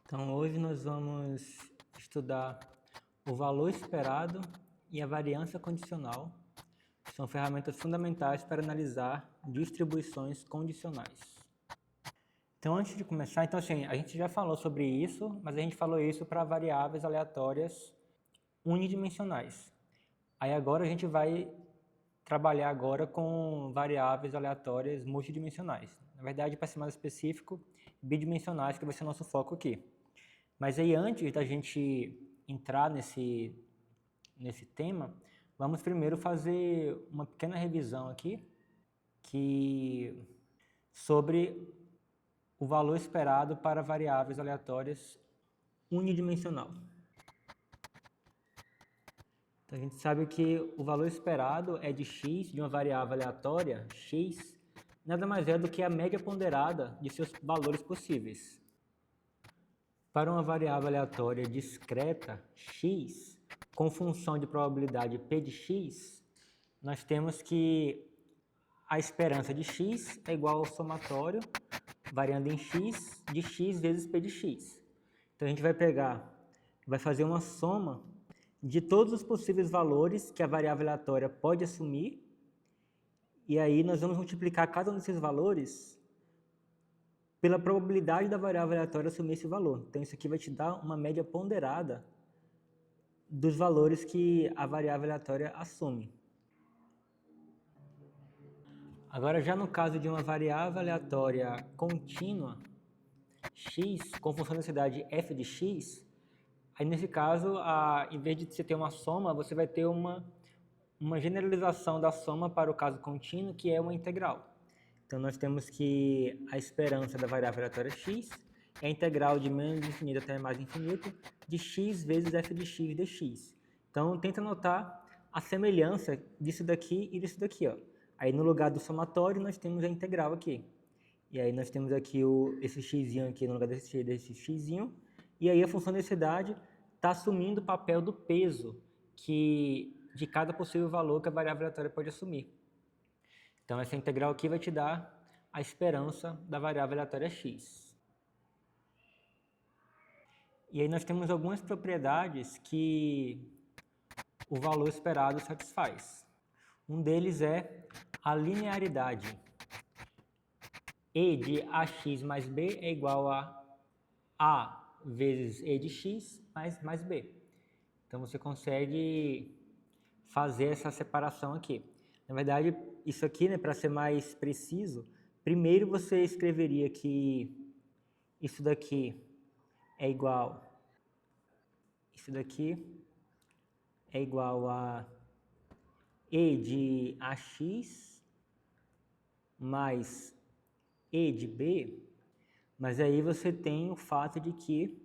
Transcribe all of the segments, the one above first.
Então, hoje nós vamos estudar o valor esperado e a variância condicional, que são ferramentas fundamentais para analisar distribuições condicionais. Então, antes de começar, a gente já falou sobre isso, mas a gente falou isso para variáveis aleatórias unidimensionais. Aí agora a gente vai trabalhar agora com variáveis aleatórias multidimensionais. Na verdade, para ser mais específico, bidimensionais, que vai ser o nosso foco aqui. Mas aí, antes da gente entrar nesse tema, vamos primeiro fazer uma pequena revisão aqui sobre o valor esperado para variáveis aleatórias unidimensional. Então, a gente sabe que o valor esperado é de x, de uma variável aleatória, x, nada mais é do que a média ponderada de seus valores possíveis. Para uma variável aleatória discreta, x, com função de probabilidade p de x, nós temos que a esperança de x é igual ao somatório, variando em x, de x vezes p de x. Então, a gente vai fazer uma soma de todos os possíveis valores que a variável aleatória pode assumir, e aí nós vamos multiplicar cada um desses valores pela probabilidade da variável aleatória assumir esse valor. Então, isso aqui vai te dar uma média ponderada dos valores que a variável aleatória assume. Agora, já no caso de uma variável aleatória contínua, x, com função da densidade f de x, aí nesse caso, em vez de você ter uma soma, você vai ter uma generalização da soma para o caso contínuo, que é uma integral. Então, nós temos que a esperança da variável aleatória x é a integral de menos infinito até mais infinito de x vezes f de x dx. Então, tenta notar a semelhança disso daqui e disso daqui, ó. Aí, no lugar do somatório, nós temos a integral aqui. E aí, nós temos aqui esse x aqui no lugar desse x. E aí, a função da densidade está assumindo o papel do peso de cada possível valor que a variável aleatória pode assumir. Então, essa integral aqui vai te dar a esperança da variável aleatória x. E aí nós temos algumas propriedades que o valor esperado satisfaz. Um deles é a linearidade. E de ax mais b é igual a vezes e de x mais b. Então, você consegue fazer essa separação aqui. Na verdade, isso aqui, né, para ser mais preciso, primeiro você escreveria que isso daqui é igual a e de ax mais e de b, mas aí você tem o fato de que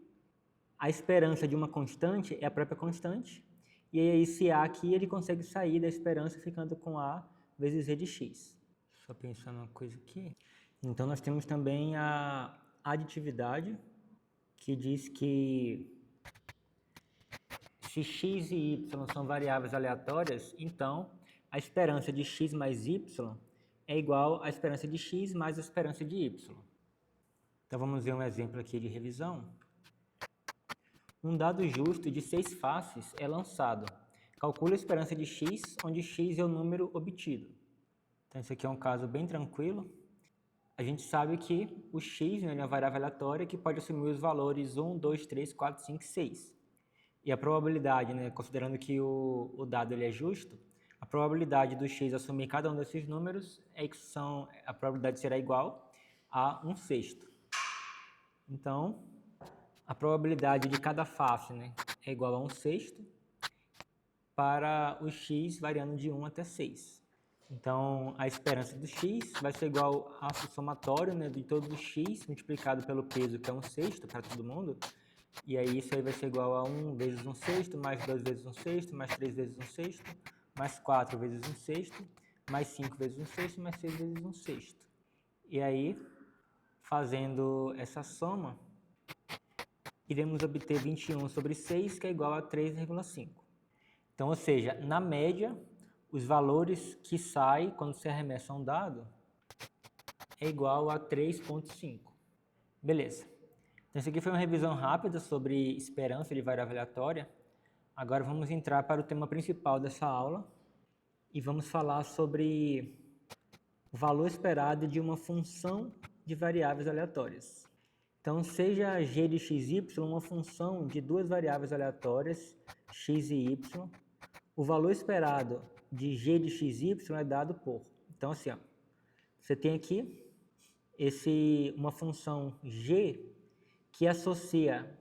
a esperança de uma constante é a própria constante, e aí esse a aqui ele consegue sair da esperança ficando com a vezes e de x. Só pensar numa coisa aqui. Então, nós temos também a aditividade, que diz que se x e y são variáveis aleatórias, então a esperança de x mais y é igual à esperança de x mais a esperança de y. Então, vamos ver um exemplo aqui de revisão. Um dado justo de 6 faces é lançado. Calcule a esperança de x, onde x é o número obtido. Então, isso aqui é um caso bem tranquilo. A gente sabe que o x, né, é uma variável aleatória que pode assumir os valores 1, 2, 3, 4, 5, 6. E a probabilidade, né, considerando que o dado ele é justo, a probabilidade do x assumir cada um desses números a probabilidade será igual a 1/6. Então, a probabilidade de cada face, né, é igual a 1/6 para o x variando de 1 até 6. Então, a esperança do x vai ser igual ao somatório, né, de todo o x multiplicado pelo peso, que é 1/6 para todo mundo. E aí isso aí vai ser igual a 1 vezes 1/6, mais 2 vezes 1/6, mais 3 vezes 1/6, mais 4 vezes 1/6, mais 5 vezes 1/6, mais 6 vezes 1/6. E aí, fazendo essa soma, iremos obter 21/6, que é igual a 3,5. Então, ou seja, na média, os valores que saem quando se arremessa um dado é igual a 3,5. Beleza. Então, isso aqui foi uma revisão rápida sobre esperança de variável aleatória. Agora vamos entrar para o tema principal dessa aula e vamos falar sobre o valor esperado de uma função de variáveis aleatórias. Então, seja g de xy uma função de duas variáveis aleatórias, x e y, o valor esperado de g de xy é dado por... Então, assim, ó, você tem aqui uma função g que associa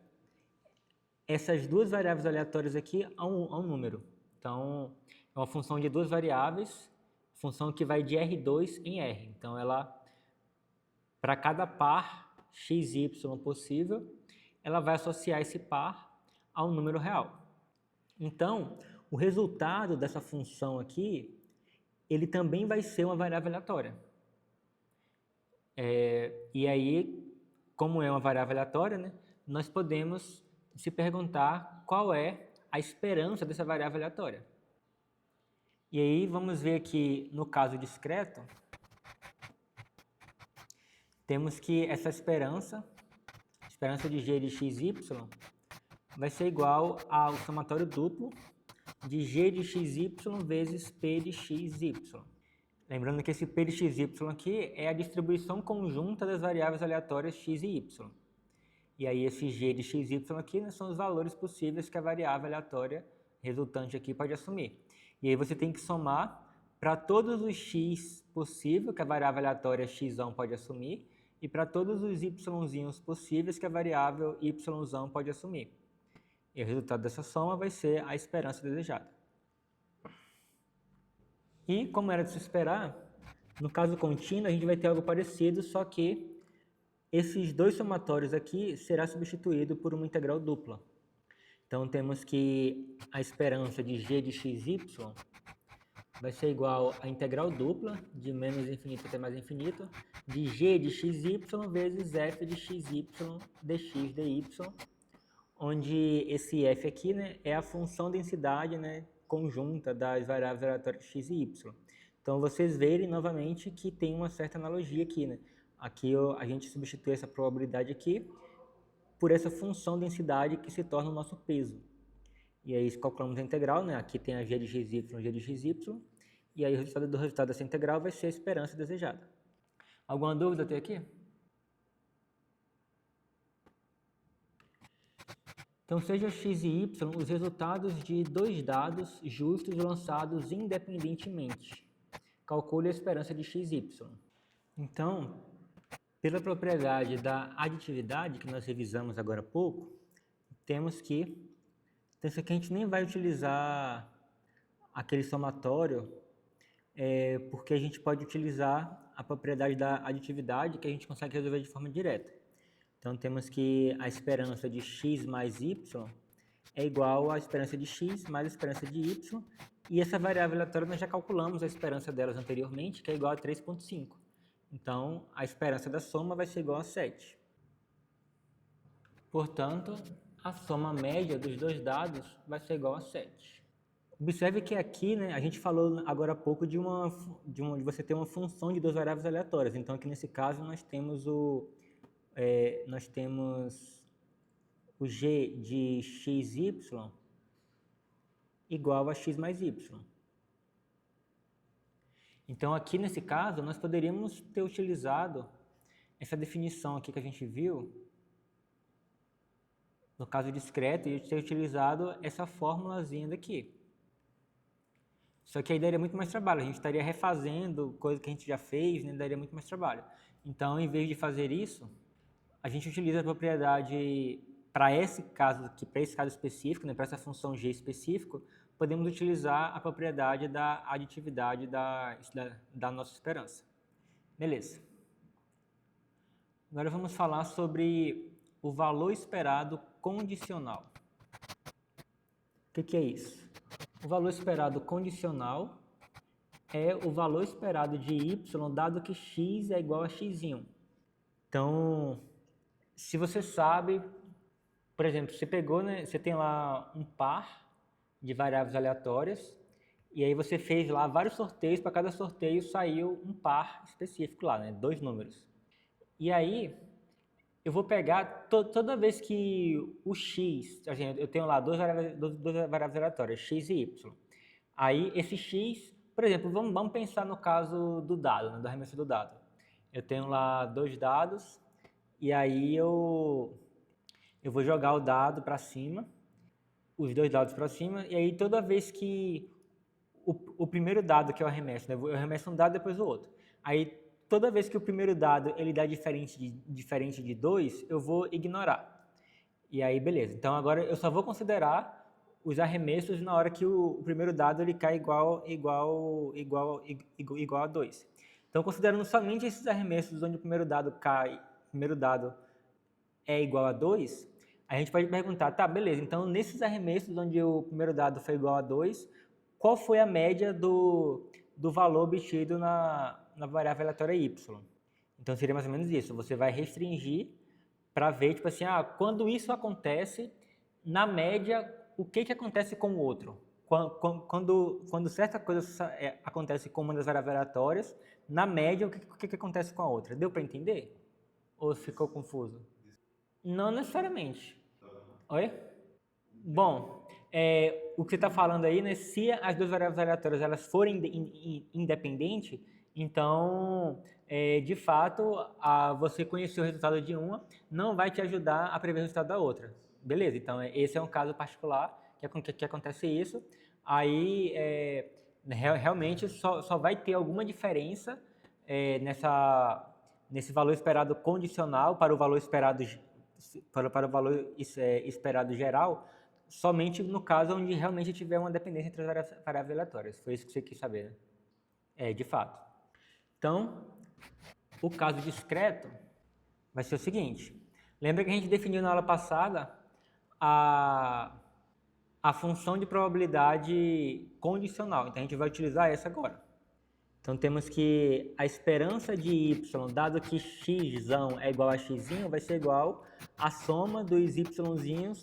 essas duas variáveis aleatórias aqui a um número. Então, é uma função de duas variáveis, função que vai de R2 em R. Então, ela, para cada par x e y possível, ela vai associar esse par a um número real. Então, o resultado dessa função aqui, ele também vai ser uma variável aleatória. E aí, como é uma variável aleatória, né, nós podemos se perguntar qual é a esperança dessa variável aleatória. E aí, vamos ver que no caso discreto, temos que essa esperança de g de xy, vai ser igual ao somatório duplo de g de xy vezes p de xy. Lembrando que esse p de xy aqui é a distribuição conjunta das variáveis aleatórias x e y. E aí esse g de xy aqui, né, são os valores possíveis que a variável aleatória resultante aqui pode assumir. E aí você tem que somar para todos os x possíveis que a variável aleatória x pode assumir e para todos os yzinhos possíveis que a variável y pode assumir. E o resultado dessa soma vai ser a esperança desejada. E, como era de se esperar, no caso contínuo a gente vai ter algo parecido, só que esses dois somatórios aqui será substituído por uma integral dupla. Então, temos que a esperança de g de xy vai ser igual à integral dupla, de menos infinito até mais infinito, de g de xy vezes f de xy dx dy, onde esse f aqui, né, é a função densidade, né, conjunta das variáveis aleatórias x e y. Então, vocês verem novamente que tem uma certa analogia aqui, né? Aqui a gente substitui essa probabilidade aqui por essa função densidade que se torna o nosso peso. E aí calculamos a integral, né? Aqui tem a g de xy, g de xy, e aí o resultado dessa integral vai ser a esperança desejada. Alguma dúvida até aqui? Então, seja x e y os resultados de dois dados justos lançados independentemente. Calcule a esperança de x e y. Então, pela propriedade da aditividade, que nós revisamos agora há pouco, temos que... Então, isso aqui a gente nem vai utilizar aquele somatório, porque a gente pode utilizar a propriedade da aditividade, que a gente consegue resolver de forma direta. Então, temos que a esperança de x mais y é igual à esperança de x mais a esperança de y. E essa variável aleatória nós já calculamos a esperança delas anteriormente, que é igual a 3,5. Então, a esperança da soma vai ser igual a 7. Portanto, a soma média dos dois dados vai ser igual a 7. Observe que aqui, né, a gente falou agora há pouco de você ter uma função de duas variáveis aleatórias. Então, aqui nesse caso, nós temos o g de xy igual a x mais y. Então, aqui nesse caso, nós poderíamos ter utilizado essa definição aqui que a gente viu, no caso discreto, e ter utilizado essa formulazinha daqui. Só que aí daria muito mais trabalho, a gente estaria refazendo coisa que a gente já fez, né? Daria muito mais trabalho. Então, em vez de fazer isso, a gente utiliza a propriedade para esse caso aqui, para esse caso específico, né, para essa função g específico, podemos utilizar a propriedade da aditividade da nossa esperança. Beleza. Agora vamos falar sobre o valor esperado condicional. O que é isso? O valor esperado condicional é o valor esperado de y, dado que x é igual a x1. Então, se você sabe, por exemplo, você pegou, né, você tem lá um par de variáveis aleatórias, e aí você fez lá vários sorteios, para cada sorteio saiu um par específico lá, né, 2 números. E aí, eu vou pegar toda vez que o x, assim, eu tenho lá duas variáveis aleatórias, x e y. Aí esse x, por exemplo, vamos pensar no caso do dado, né, do arremesso do dado. Eu tenho lá 2 dados e aí eu vou jogar o dado para cima, os 2 dados para cima, e aí toda vez que o primeiro dado que eu arremesso, né, eu arremesso um dado depois o outro. Aí toda vez que o primeiro dado ele dá diferente de 2, eu vou ignorar. E aí beleza. Então agora eu só vou considerar os arremessos na hora que o primeiro dado ele cai igual a 2. Então considerando somente esses arremessos onde o primeiro dado é igual a 2, a gente pode perguntar, tá, beleza, então nesses arremessos onde o primeiro dado foi igual a 2, qual foi a média do valor obtido na variável aleatória y? Então seria mais ou menos isso, você vai restringir para ver, tipo assim, quando isso acontece, na média, o que acontece com o outro? Quando certa coisa acontece com uma das variáveis aleatórias, na média, o que acontece com a outra? Deu para entender? Ou ficou confuso? Não necessariamente. Oi? Bom, o que você está falando aí, né? Se as duas variáveis aleatórias elas forem independentes, então, de fato, você conhecer o resultado de uma não vai te ajudar a prever o resultado da outra. Beleza, então esse é um caso particular que acontece isso. Aí, realmente, só vai ter alguma diferença nesse valor esperado condicional para o valor esperado esperado geral, somente no caso onde realmente tiver uma dependência entre as variáveis aleatórias. Foi isso que você quis saber, né? De fato. Então, o caso discreto vai ser o seguinte. Lembra que a gente definiu na aula passada a função de probabilidade condicional. Então, a gente vai utilizar essa agora. Então, temos que a esperança de y, dado que x é igual a x, vai ser igual à soma dos y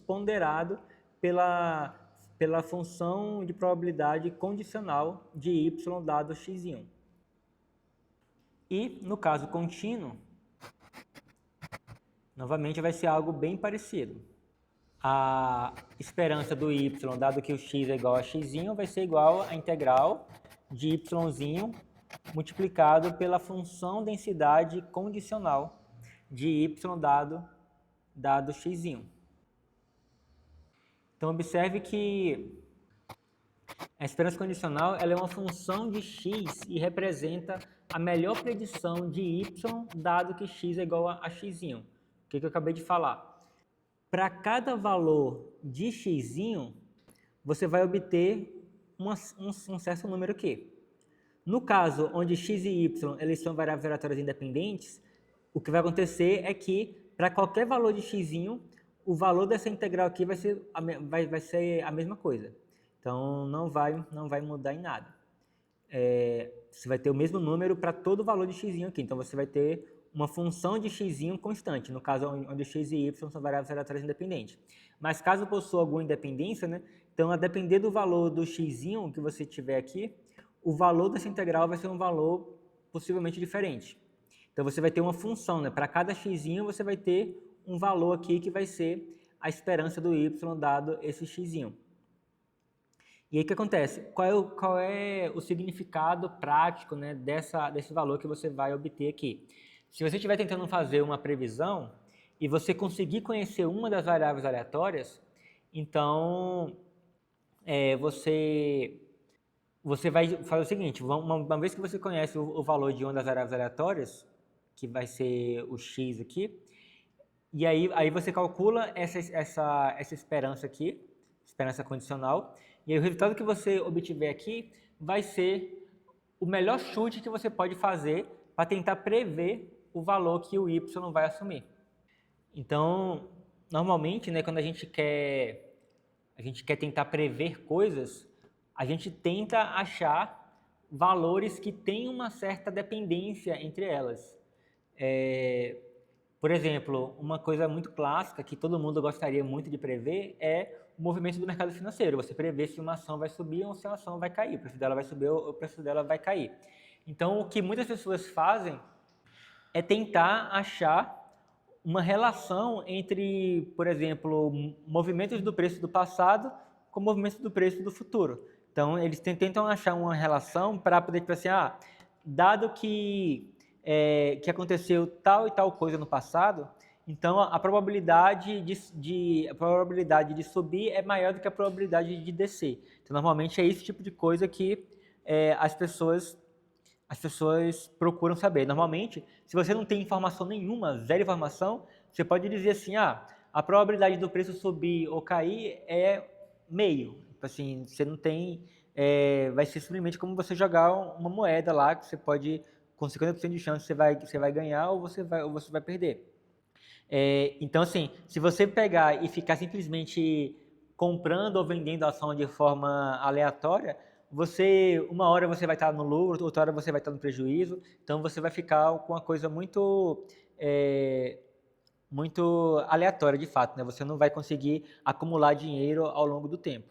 ponderado pela função de probabilidade condicional de y dado x. E, no caso contínuo, novamente vai ser algo bem parecido. A esperança do y, dado que o x é igual a x, vai ser igual à integral de y multiplicado pela função densidade condicional de y dado x. Então, observe que a esperança condicional ela é uma função de x e representa a melhor predição de y dado que x é igual a x. O que eu acabei de falar? Para cada valor de x, você vai obter um certo número aqui. No caso onde x e y eles são variáveis aleatórias independentes, o que vai acontecer é que para qualquer valor de x, o valor dessa integral aqui vai ser a mesma coisa. Então não vai mudar em nada. Você vai ter o mesmo número para todo o valor de x aqui. Então você vai ter uma função de x constante, no caso onde x e y são variáveis aleatórias independentes. Mas caso possua alguma independência, né, então a depender do valor do x que você tiver aqui, o valor dessa integral vai ser um valor possivelmente diferente. Então você vai ter uma função, né, para cada x você vai ter um valor aqui que vai ser a esperança do y dado esse x. E aí o que acontece? Qual é o significado prático, né, desse valor que você vai obter aqui? Se você estiver tentando fazer uma previsão e você conseguir conhecer uma das variáveis aleatórias, então você vai fazer o seguinte, uma vez que você conhece o valor de uma das variáveis aleatórias, que vai ser o x aqui, e aí você calcula essa esperança aqui, esperança condicional, e aí o resultado que você obtiver aqui vai ser o melhor chute que você pode fazer para tentar prever o valor que o y vai assumir. Então, normalmente, né, quando a gente quer tentar prever coisas, a gente tenta achar valores que têm uma certa dependência entre elas. Por exemplo, uma coisa muito clássica que todo mundo gostaria muito de prever é o movimento do mercado financeiro. Você prevê se uma ação vai subir ou se uma ação vai cair, o preço dela vai subir ou o preço dela vai cair. Então, o que muitas pessoas fazem é tentar achar uma relação entre, por exemplo, movimentos do preço do passado com movimentos do preço do futuro. Então, eles tentam achar uma relação para poder, tipo assim, dado que aconteceu tal e tal coisa no passado, então a probabilidade de subir é maior do que a probabilidade de descer. Então, normalmente é esse tipo de coisa que as pessoas procuram saber. Normalmente, se você não tem informação nenhuma, zero informação, você pode dizer assim, a probabilidade do preço subir ou cair é meio. Assim, você não tem, vai ser simplesmente como você jogar uma moeda lá, que você pode, com 50% de chance, você vai ganhar ou você vai perder. Então, assim, se você pegar e ficar simplesmente comprando ou vendendo a ação de forma aleatória, uma hora você vai estar no lucro, outra hora você vai estar no prejuízo, então você vai ficar com uma coisa muito aleatória de fato, né? Você não vai conseguir acumular dinheiro ao longo do tempo.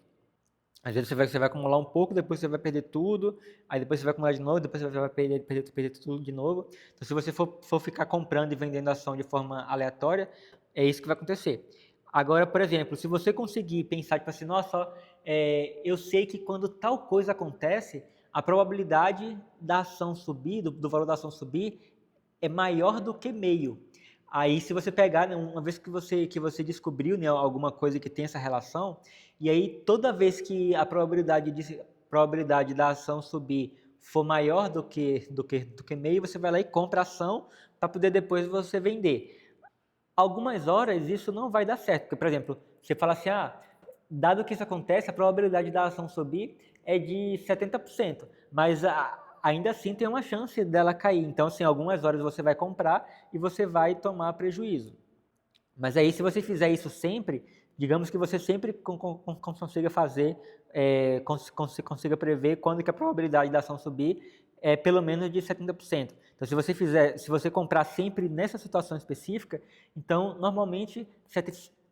Às vezes você vai acumular um pouco, depois você vai perder tudo, aí depois você vai acumular de novo, depois você vai perder tudo de novo. Então, se você for ficar comprando e vendendo ação de forma aleatória, é isso que vai acontecer. Agora, por exemplo, se você conseguir pensar, tipo assim, nossa, eu sei que quando tal coisa acontece, a probabilidade da ação subir, do valor da ação subir, é maior do que meio. Aí, se você pegar, né, uma vez que você descobriu, né, alguma coisa que tem essa relação, e aí toda vez que a probabilidade da ação subir for maior do que meio, você vai lá e compra a ação para poder depois você vender. Algumas horas isso não vai dar certo, porque, por exemplo, você fala assim, dado que isso acontece, a probabilidade da ação subir é de 70%, mas ainda assim tem uma chance dela cair. Então, assim, algumas horas você vai comprar e você vai tomar prejuízo. Mas aí, se você fizer isso sempre, digamos que você sempre consiga fazer, consiga prever quando que a probabilidade da ação subir é pelo menos de 70%. Então, se você comprar sempre nessa situação específica, então, normalmente,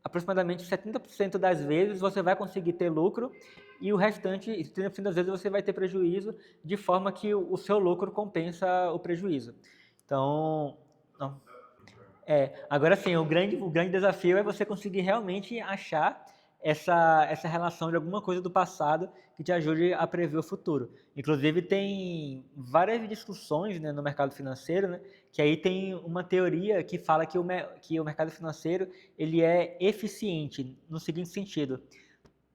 aproximadamente 70% das vezes você vai conseguir ter lucro e o restante, 30% das vezes você vai ter prejuízo, de forma que o seu lucro compensa o prejuízo. Então, não. Agora sim, o grande desafio é você conseguir realmente achar essa relação de alguma coisa do passado que te ajude a prever o futuro. Inclusive, tem várias discussões, né, no mercado financeiro, né, que aí tem uma teoria que fala que o mercado financeiro ele é eficiente no seguinte sentido: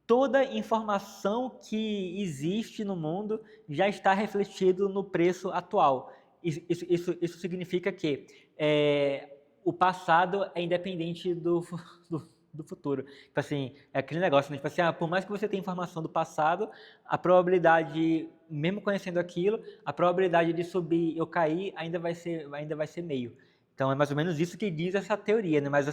toda informação que existe no mundo já está refletido no preço atual. Isso significa que o passado é independente do futuro. Tipo assim, é aquele negócio, né? Tipo assim, por mais que você tenha informação do passado, a probabilidade, mesmo conhecendo aquilo, a probabilidade de subir ou cair ainda vai ser meio. Então é mais ou menos isso que diz essa teoria, né? Mas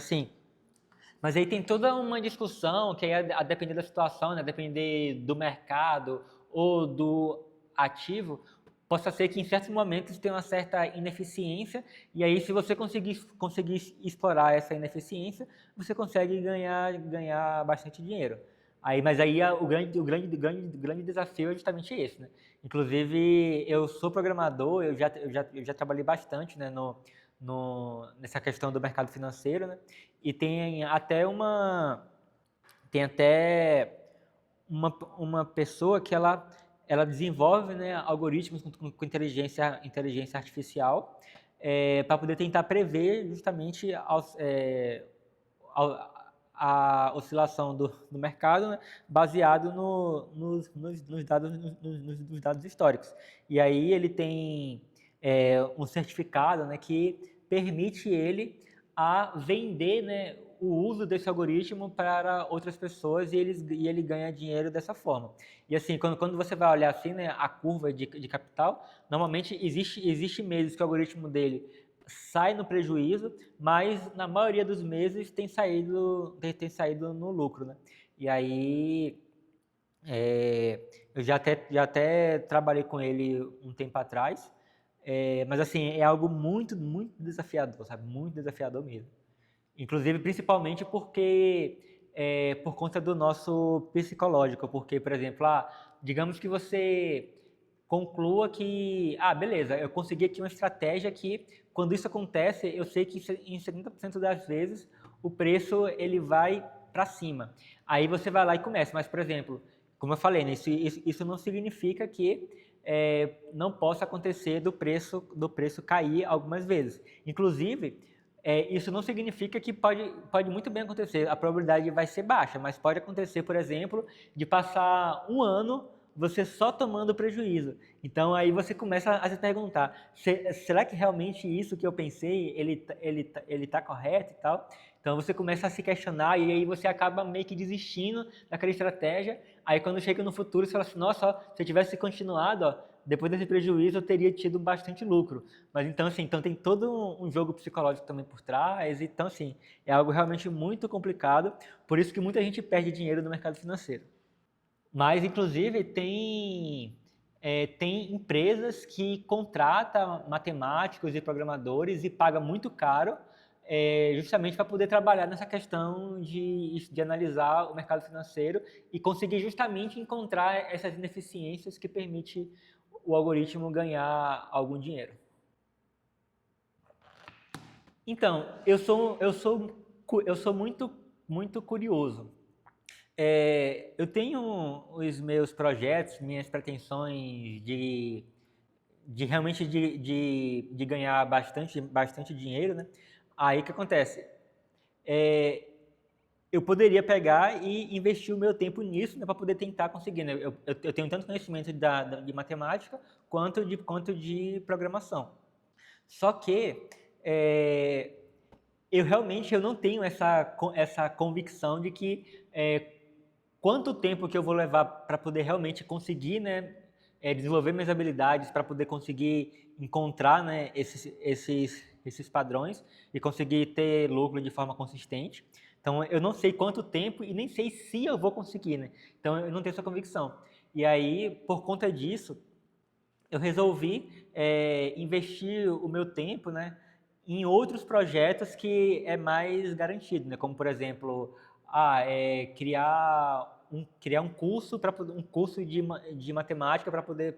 aí tem toda uma discussão que aí a depender da situação, né, a depender do mercado ou do ativo, possa ser que em certos momentos tenha uma certa ineficiência e aí se você conseguir explorar essa ineficiência, você consegue ganhar bastante dinheiro. Mas aí o grande desafio é justamente esse, né? Inclusive eu sou programador, eu já trabalhei bastante, né, nessa questão do mercado financeiro, né? E tem até uma pessoa que ela desenvolve, né, algoritmos com inteligência artificial para poder tentar prever justamente a oscilação do mercado, né, baseado nos dados históricos. E aí ele tem um certificado, né, que permite ele a vender, né, o uso desse algoritmo para outras pessoas e ele ganha dinheiro dessa forma. E assim, quando você vai olhar assim, né, a curva de capital, normalmente existe meses que o algoritmo dele sai no prejuízo, mas na maioria dos meses tem saído no lucro, né? E aí eu já até trabalhei com ele um tempo atrás, mas assim, é algo muito, muito desafiador, sabe? Muito desafiador mesmo. Inclusive, principalmente porque por conta do nosso psicológico, porque, por exemplo, digamos que você conclua que, beleza, eu consegui aqui uma estratégia que, quando isso acontece, eu sei que em 70% das vezes o preço ele vai para cima. Aí você vai lá e começa. Mas, por exemplo, como eu falei, né, isso não significa que não possa acontecer do preço cair algumas vezes. Inclusive, isso não significa que pode muito bem acontecer. A probabilidade vai ser baixa, mas pode acontecer, por exemplo, de passar um ano você só tomando prejuízo. Então aí você começa a se perguntar, será que realmente isso que eu pensei, ele tá correto e tal? Então você começa a se questionar e aí você acaba meio que desistindo daquela estratégia. Aí quando chega no futuro você fala assim, nossa, ó, se eu tivesse continuado, ó, depois desse prejuízo eu teria tido bastante lucro. Mas então assim, então tem todo um jogo psicológico também por trás. Então assim, é algo realmente muito complicado. Por isso que muita gente perde dinheiro no mercado financeiro. Mas, inclusive, tem empresas que contratam matemáticos e programadores e pagam muito caro justamente para poder trabalhar nessa questão de analisar o mercado financeiro e conseguir justamente encontrar essas ineficiências que permite o algoritmo ganhar algum dinheiro. Então, eu sou muito curioso. Eu tenho os meus projetos, minhas pretensões de realmente de ganhar bastante dinheiro, né? Aí o que acontece? É, eu poderia pegar e investir o meu tempo nisso, né, para poder tentar conseguir, né? Eu tenho tanto conhecimento de matemática quanto de programação. Só que é, eu não tenho essa convicção de que quanto tempo que eu vou levar para poder realmente conseguir, né, desenvolver minhas habilidades para poder conseguir encontrar, né, esses padrões e conseguir ter lucro de forma consistente. Então eu não sei quanto tempo e nem sei se eu vou conseguir, né? Então eu não tenho essa convicção. E aí, por conta disso, eu resolvi investir o meu tempo, né, em outros projetos que é mais garantido, né, como por exemplo, criar um curso de matemática para poder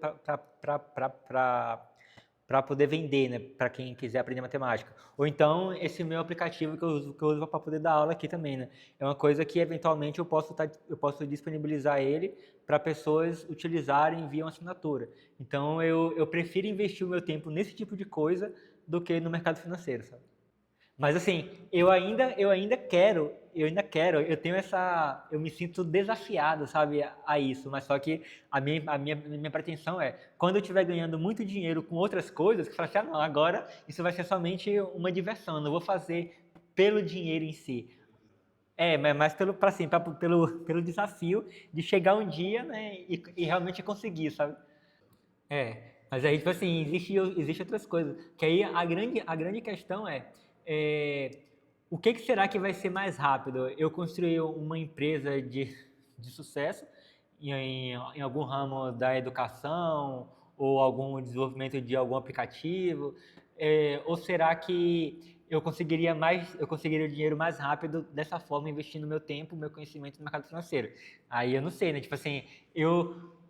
para poder vender, né, para quem quiser aprender matemática. Ou então esse meu aplicativo que eu uso para poder dar aula aqui também, né? É uma coisa que eventualmente eu posso disponibilizar ele para pessoas utilizarem via uma assinatura. Então eu prefiro investir o meu tempo nesse tipo de coisa do que no mercado financeiro, sabe? Mas assim, eu tenho eu me sinto desafiado, sabe, a isso, mas só que a minha pretensão é, quando eu estiver ganhando muito dinheiro com outras coisas, que eu falo assim, não, agora isso vai ser somente uma diversão, eu não vou fazer pelo dinheiro em si. Mas pelo desafio de chegar um dia, né, e realmente conseguir, sabe? Mas aí, tipo assim, existe outras coisas. Que aí a grande questão é, o que será que vai ser mais rápido? Eu construir uma empresa de sucesso em algum ramo da educação ou algum desenvolvimento de algum aplicativo? Ou será que eu conseguiria o dinheiro mais rápido dessa forma, investindo meu tempo, meu conhecimento no mercado financeiro? Aí eu não sei, né? Tipo assim,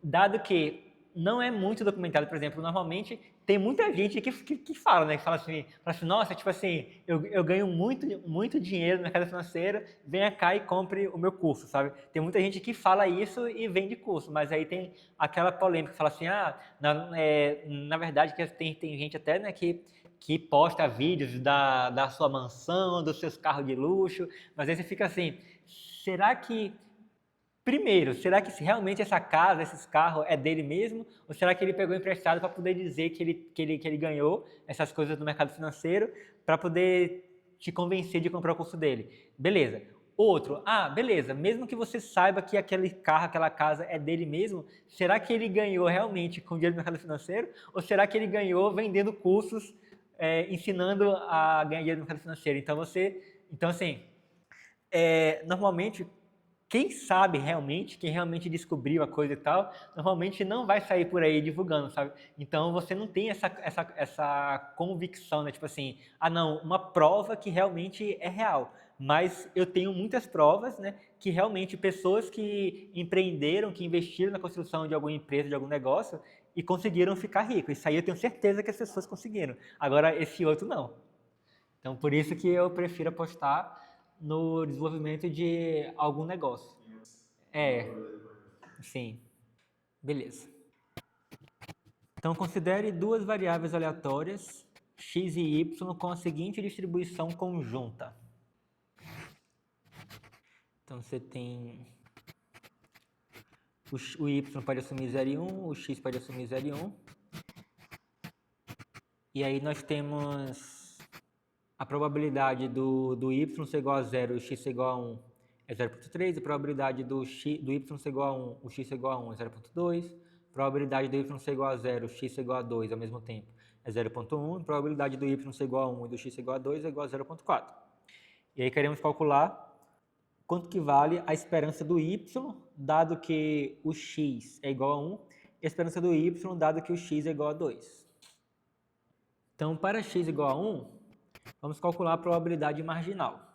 dado que não é muito documentado, por exemplo, normalmente tem muita gente que fala, né? Que fala assim, nossa, tipo assim, eu ganho muito, muito dinheiro no mercado financeiro, venha cá e compre o meu curso, sabe? Tem muita gente que fala isso e vende curso, mas aí tem aquela polêmica que fala assim, na verdade que tem gente até, né, que posta vídeos da sua mansão, dos seus carros de luxo, mas aí você fica assim, será que primeiro, será que realmente essa casa, esses carros é dele mesmo? Ou será que ele pegou emprestado para poder dizer que ele ganhou essas coisas no mercado financeiro para poder te convencer de comprar o curso dele? Beleza. Outro, beleza, mesmo que você saiba que aquele carro, aquela casa é dele mesmo, será que ele ganhou realmente com dinheiro do mercado financeiro? Ou será que ele ganhou vendendo cursos, ensinando a ganhar dinheiro no mercado financeiro? Então assim, normalmente quem realmente descobriu a coisa e tal, normalmente não vai sair por aí divulgando, sabe? Então você não tem essa convicção, né? Tipo assim, não, uma prova que realmente é real. Mas eu tenho muitas provas, né? Que realmente pessoas que empreenderam, que investiram na construção de alguma empresa, de algum negócio, e conseguiram ficar ricos. Isso aí eu tenho certeza que as pessoas conseguiram. Agora, esse outro não. Então, por isso que eu prefiro apostar no desenvolvimento de algum negócio. Sim. Beleza. Então, considere duas variáveis aleatórias, x e y, com a seguinte distribuição conjunta. Então, você tem o y pode assumir 0 e 1, o x pode assumir 0 e 1. E aí nós temos a probabilidade do y ser igual a 0 e o x ser igual a 1 é 0,3, a probabilidade do y ser igual a 1, o x ser igual a 1 é 0,2, a probabilidade do y ser igual a 0 e o x ser igual a 2 ao mesmo tempo é 0,1, a probabilidade do y ser igual a 1 e do x ser igual a 2 é igual a 0,4. E aí queremos calcular quanto que vale a esperança do y, dado que o x é igual a 1, e a esperança do y, dado que o x é igual a 2. Então, para x igual a 1, vamos calcular a probabilidade marginal.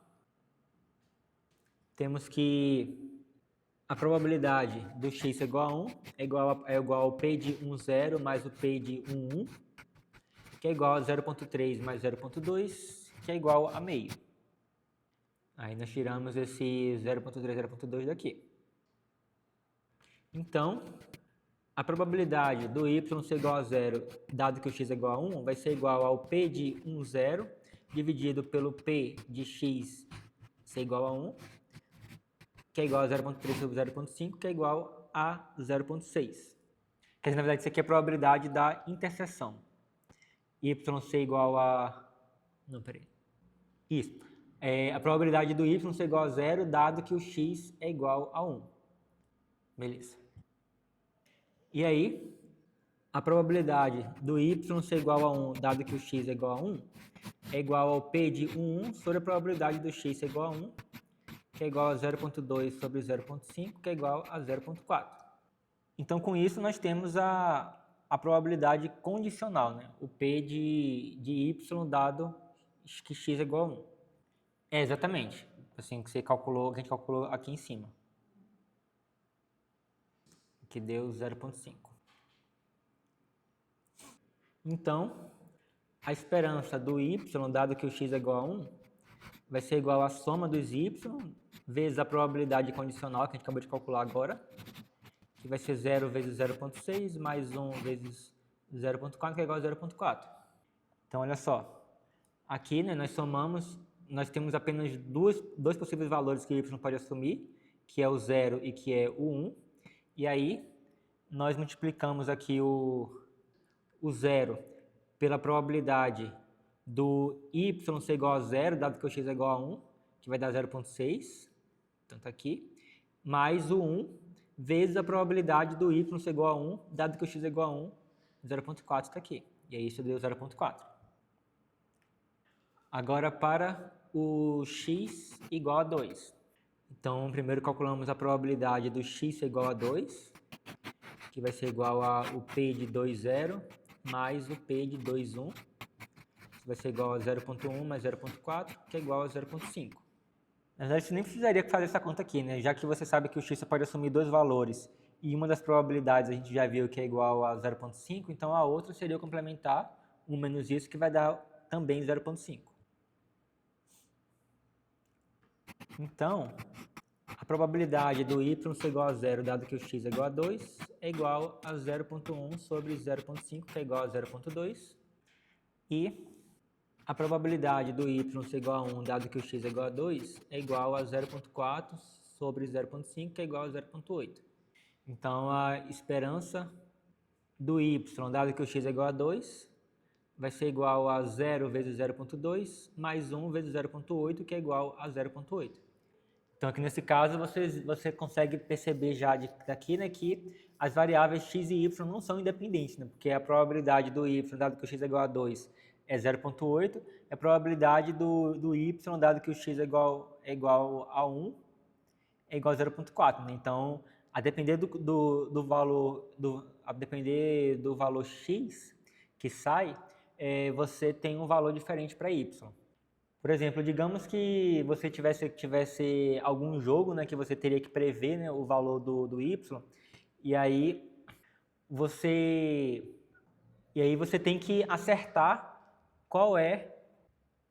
Temos que a probabilidade do x igual a 1 é igual ao p de 1, 0 mais o p de 1, 1, que é igual a 0,3 mais 0,2, que é igual a meio. Aí nós tiramos esse 0,3, 0,2 daqui. Então, a probabilidade do y ser igual a 0, dado que o x é igual a 1, vai ser igual ao p de 1, 0, dividido pelo p de x ser igual a 1, que é igual a 0,3 sobre 0,5, que é igual a 0,6. Quer dizer, na verdade, isso aqui é a probabilidade da interseção. Y ser igual a... Não, peraí. Isso. A probabilidade do y ser igual a 0, dado que o x é igual a 1. Beleza. E aí, a probabilidade do y ser igual a 1, dado que o x é igual a 1, é igual ao p de 1 sobre a probabilidade do x ser igual a 1, que é igual a 0,2 sobre 0,5, que é igual a 0,4. Então, com isso, nós temos a probabilidade condicional, né? O p de y dado que x é igual a 1. Exatamente. Assim que você calculou, que a gente calculou aqui em cima. Que deu 0,5. Então, a esperança do y, dado que o x é igual a 1, vai ser igual à soma dos y vezes a probabilidade condicional que a gente acabou de calcular agora, que vai ser 0 vezes 0,6 mais 1 vezes 0,4, que é igual a 0,4. Então, olha só. Aqui, né, nós somamos, nós temos apenas dois possíveis valores que o y pode assumir, que é o 0 e que é o 1. E aí, nós multiplicamos aqui o 0 pela probabilidade do y ser igual a 0, dado que o x é igual a 1, que vai dar 0,6, então está aqui, mais o 1 vezes a probabilidade do y ser igual a 1, dado que o x é igual a 1, 0,4 está aqui. E aí isso deu 0,4. Agora para o x igual a 2. Então, primeiro calculamos a probabilidade do x ser igual a 2, que vai ser igual ao p de 2, 0, mais o p de 2, 1. Isso vai ser igual a 0,1 mais 0,4, que é igual a 0,5. Na verdade, você nem precisaria fazer essa conta aqui, né? Já que você sabe que o x pode assumir dois valores e uma das probabilidades a gente já viu que é igual a 0,5, então a outra seria o complementar 1 menos isso, que vai dar também 0,5. Então, a probabilidade do y ser igual a 0, dado que o x é igual a 2, é igual a 0,1 sobre 0,5, que é igual a 0,2. E a probabilidade do y ser igual a 1, dado que o x é igual a 2, é igual a 0,4 sobre 0,5, que é igual a 0,8. Então, a esperança do y, dado que o x é igual a 2, vai ser igual a 0 vezes 0,2, mais 1 vezes 0,8, que é igual a 0,8. Então, aqui nesse caso, você consegue perceber já daqui, né, que as variáveis x e y não são independentes, né, porque a probabilidade do y, dado que o x é igual a 2, é 0,8, a probabilidade do y, dado que o x é igual a 1, é igual a 0,4. Né? Então, a depender do valor x que sai, você tem um valor diferente para y. Por exemplo, digamos que você tivesse algum jogo, né, que você teria que prever, né, o valor do y, e aí E aí você tem que acertar qual é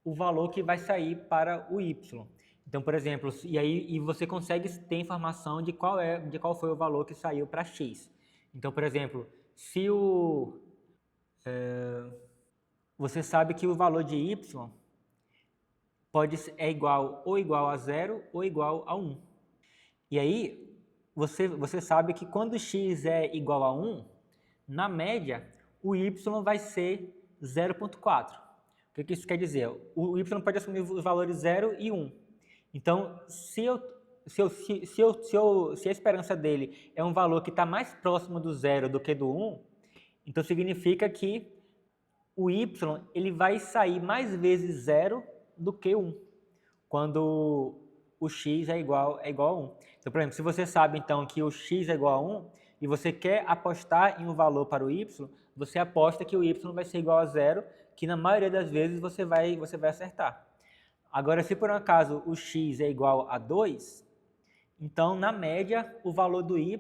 o valor que vai sair para o y. Então, por exemplo, e você consegue ter informação de qual foi o valor que saiu para x. Então, por exemplo, se você sabe que o valor de y é igual a 0 ou igual a 1. E aí, você sabe que quando x é igual a 1, na média, o y vai ser 0,4. O que isso quer dizer? O y pode assumir os valores 0 e 1. Então, se a esperança dele é um valor que está mais próximo do 0 do que do 1, então significa que o y ele vai sair mais vezes 0 do que 1, quando o x é igual a 1. Então, por exemplo, se você sabe então que o x é igual a 1 e você quer apostar em um valor para o y, você aposta que o y vai ser igual a 0, que na maioria das vezes você vai acertar. Agora, se por um acaso o x é igual a 2, então na média o valor do y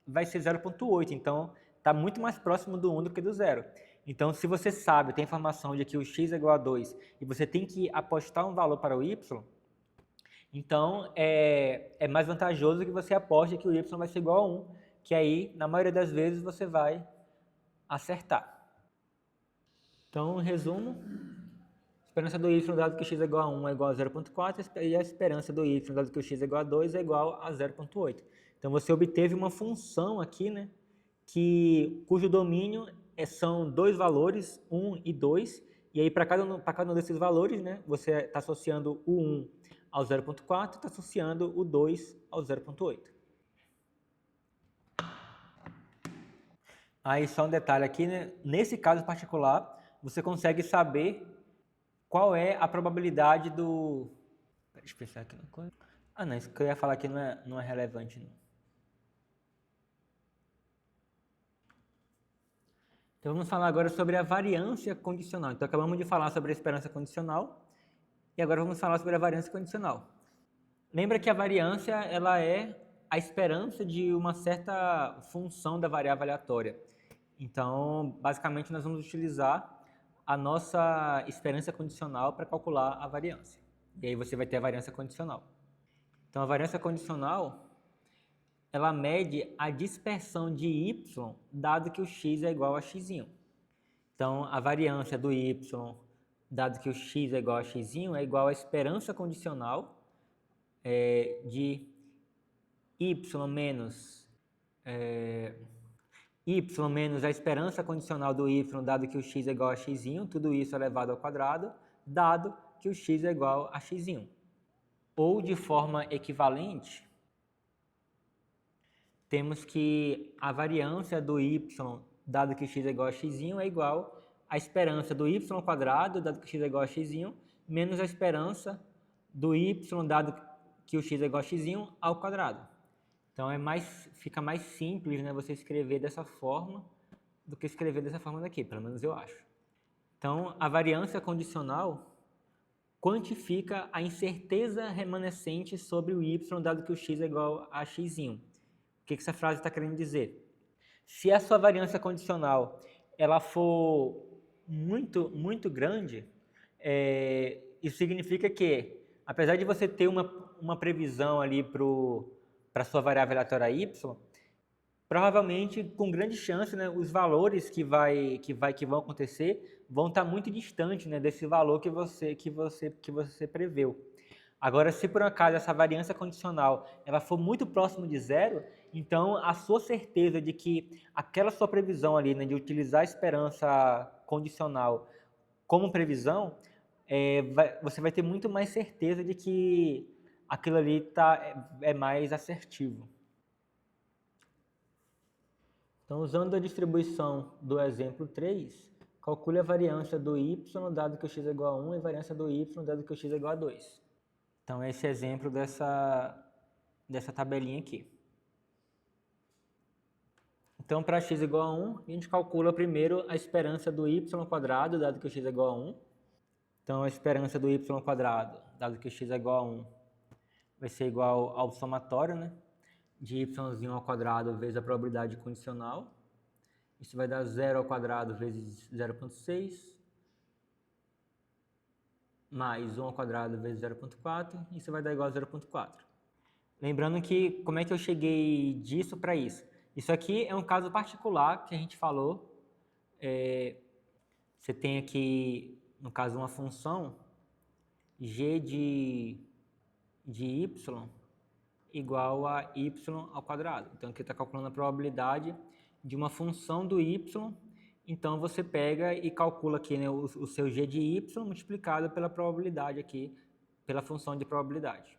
vai ser 0,8, então está muito mais próximo do 1 do que do 0. Então, se você sabe, tem informação de que o x é igual a 2 e você tem que apostar um valor para o y, então é mais vantajoso que você aposte que o y vai ser igual a 1, que aí, na maioria das vezes, você vai acertar. Então, resumo, a esperança do y dado que x é igual a 1 é igual a 0,4 e a esperança do y dado que o x é igual a 2 é igual a 0,8. Então, você obteve uma função aqui, né, cujo domínio são dois valores, 1 e 2, e aí para cada um desses valores, né, você está associando o 1 ao 0,4 e está associando o 2 ao 0,8. Aí só um detalhe aqui, né, nesse caso particular, você consegue saber qual é a probabilidade do... Deixa eu pensar aqui uma coisa. Ah, não, isso que eu ia falar aqui não é relevante, não. Então vamos falar agora sobre a variância condicional. Então acabamos de falar sobre a esperança condicional e agora vamos falar sobre a variância condicional. Lembra que a variância ela é a esperança de uma certa função da variável aleatória. Então, basicamente, nós vamos utilizar a nossa esperança condicional para calcular a variância. E aí você vai ter a variância condicional. Então, a variância condicional ela mede a dispersão de y, dado que o x é igual a x. Então, a variância do y, dado que o x é igual a x, é igual à esperança condicional de y menos a esperança condicional do y, dado que o x é igual a x, tudo isso elevado ao quadrado, dado que o x é igual a x. Ou, de forma equivalente, temos que a variância do y, dado que x é igual a x, é igual à esperança do y quadrado, dado que x é igual a x, menos a esperança do y, dado que o x é igual a x, ao quadrado. Então, fica mais simples, né, você escrever dessa forma do que escrever dessa forma daqui, pelo menos eu acho. Então, a variância condicional quantifica a incerteza remanescente sobre o y, dado que o x é igual a x. O que essa frase está querendo dizer? Se a sua variância condicional ela for muito grande, isso significa que, apesar de você ter uma previsão ali para a sua variável aleatória y, provavelmente, com grande chance, né, os valores que vão acontecer vão estar muito distantes, né, desse valor que você preveu. Agora, se por um acaso essa variância condicional ela for muito próximo de 0, então a sua certeza de que aquela sua previsão ali, né, de utilizar a esperança condicional como previsão, você vai ter muito mais certeza de que aquilo ali é mais assertivo. Então, usando a distribuição do exemplo 3, calcule a variância do y, dado que o x é igual a 1, e a variância do y, dado que o x é igual a 2. Então, esse é exemplo dessa tabelinha aqui. Então, para x igual a 1, a gente calcula primeiro a esperança do y quadrado, dado que o x é igual a 1. Então, a esperança do y quadrado, dado que o x é igual a 1, vai ser igual ao somatório, né, de y ao quadrado vezes a probabilidade condicional. Isso vai dar 0 ao quadrado vezes 0,6, mais 1 ao quadrado vezes 0,4, isso vai dar igual a 0,4. Lembrando que, como é que eu cheguei disso para isso? Isso aqui é um caso particular que a gente falou. Você tem aqui, no caso, uma função g de y igual a y ao quadrado. Então, aqui está calculando a probabilidade de uma função do y. Então, você pega e calcula aqui, né, o seu g de y multiplicado pela probabilidade aqui, pela função de probabilidade.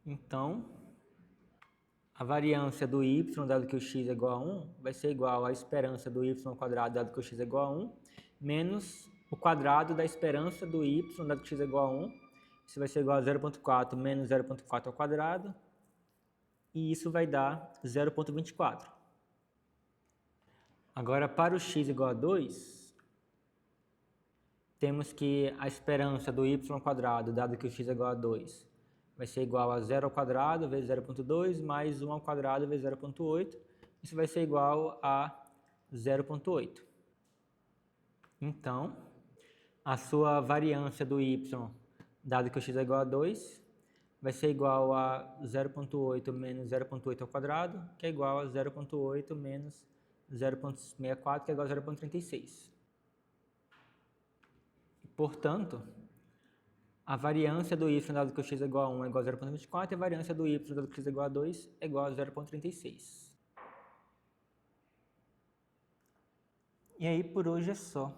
Então, a variância do y, dado que o x é igual a 1, vai ser igual à esperança do y ao quadrado, dado que o x é igual a 1, menos o quadrado da esperança do y, dado que o x é igual a 1. Isso vai ser igual a 0,4 menos 0,4 ao quadrado, e isso vai dar 0,24. Agora, para o x igual a 2, temos que a esperança do y ao quadrado, dado que o x é igual a 2, vai ser igual a 0 ao quadrado vezes 0,2 mais 1 ao quadrado vezes 0,8. Isso vai ser igual a 0,8. Então, a sua variância do y, dado que o x é igual a 2, vai ser igual a 0,8 menos 0,8 ao quadrado, que é igual a 0,8 menos 0,64, que é igual a 0,36. Portanto, a variância do y, dado que o x é igual a 1, é igual a 0,24, e a variância do y, dado que o x é igual a 2, é igual a 0,36. E aí, por hoje é só.